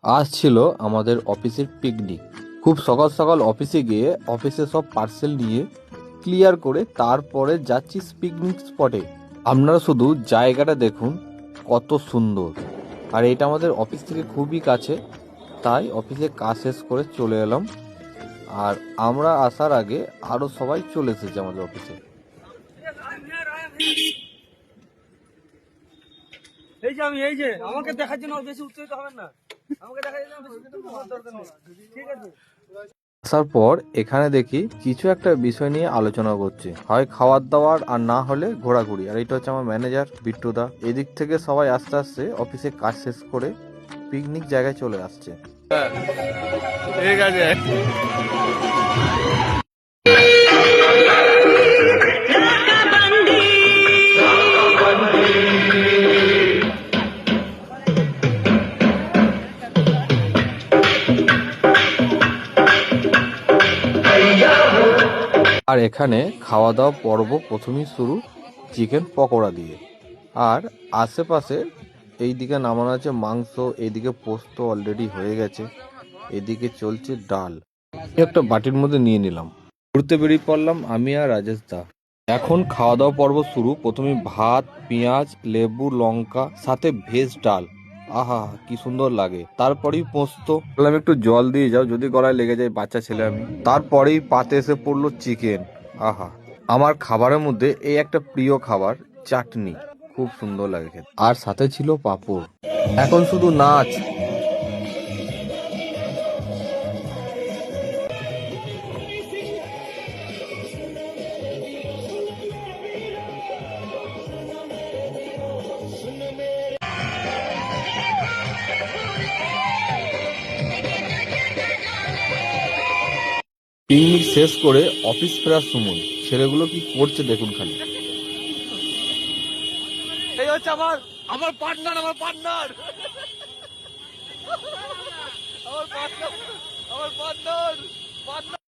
আজ ছিল আমাদের অফিসের পিকনিক। খুব সকাল সকাল অফিসে গিয়ে অফিসে সব পার্সেল নিয়ে ক্লিয়ার করে তারপরে যাচ্ছি পিকনিক স্পটে। আপনারা শুধু জায়গাটা দেখুন কত সুন্দর। আর এটা আমাদের অফিস থেকে খুবই কাছে, তাই অফিসে কাজ শেষ করে চলে এলাম। আর আমরা আসার আগে আরো সবাই চলে এসেছে আমাদের অফিসে। এই যে আমি এই যে আমাকে দেখার জন্য বেশি উৎসাহিত হবেন না, আমাকে দেখার জন্য বেশি উৎসাহিত হওয়ার দরকার নেই, ঠিক আছে? আসার পর এখানে দেখি কিছু একটা বিষয় নিয়ে আলোচনা করছে, হয় খাওয়ার দাওয়ার আর না হলে ঘোরাঘুরি। আর এটা হচ্ছে আমার ম্যানেজার বিট্টুদা। এদিক থেকে সবাই আস্তে আস্তে অফিসে কাজ শেষ করে পিকনিক জায়গায় চলে আসছে। ঠিক আছে। আর এখানে খাওয়া দাওয়া পর্ব প্রথমেই শুরু চিকেন পকোড়া দিয়ে। আর আশেপাশে এইদিকে নামানো আছে মাংস, এইদিকে পোস্ত অলরেডি হয়ে গেছে, এদিকে চলছে ডাল। একটা বাটির মধ্যে নিয়ে নিলাম। ঘুরতে বেরিয়ে পড়লাম আমি আর রাজেশ দা। এখন খাওয়া দাওয়া পর্ব শুরু। প্রথমে ভাত, পেঁয়াজ, লেবু, লঙ্কা, সাথে ভেজ ডাল। আহা কি সুন্দর লাগে। তারপরেই পোস্ত। বললাম একটু জল দিয়ে যাও, যদি গলায় লেগে যায়, বাচ্চা ছেলে আমি। তারপরেই পাতে এসে পড়লো চিকেন। আহা, আমার খাবারের মধ্যে এই একটা প্রিয় খাবার চাটনি, খুব সুন্দর লাগে খেতে। আর সাথে ছিল পাঁপড়। এখন শুধু নাচ। পিকনিক শেষ করে অফিস ফেরার সময় ছেলেগুলো কি করছে দেখুন খালি। এই হচ্ছে আমার আমার পার্টনার আমার পার্টনার আমার পার্টনার আমার পার্টনার পার্টনার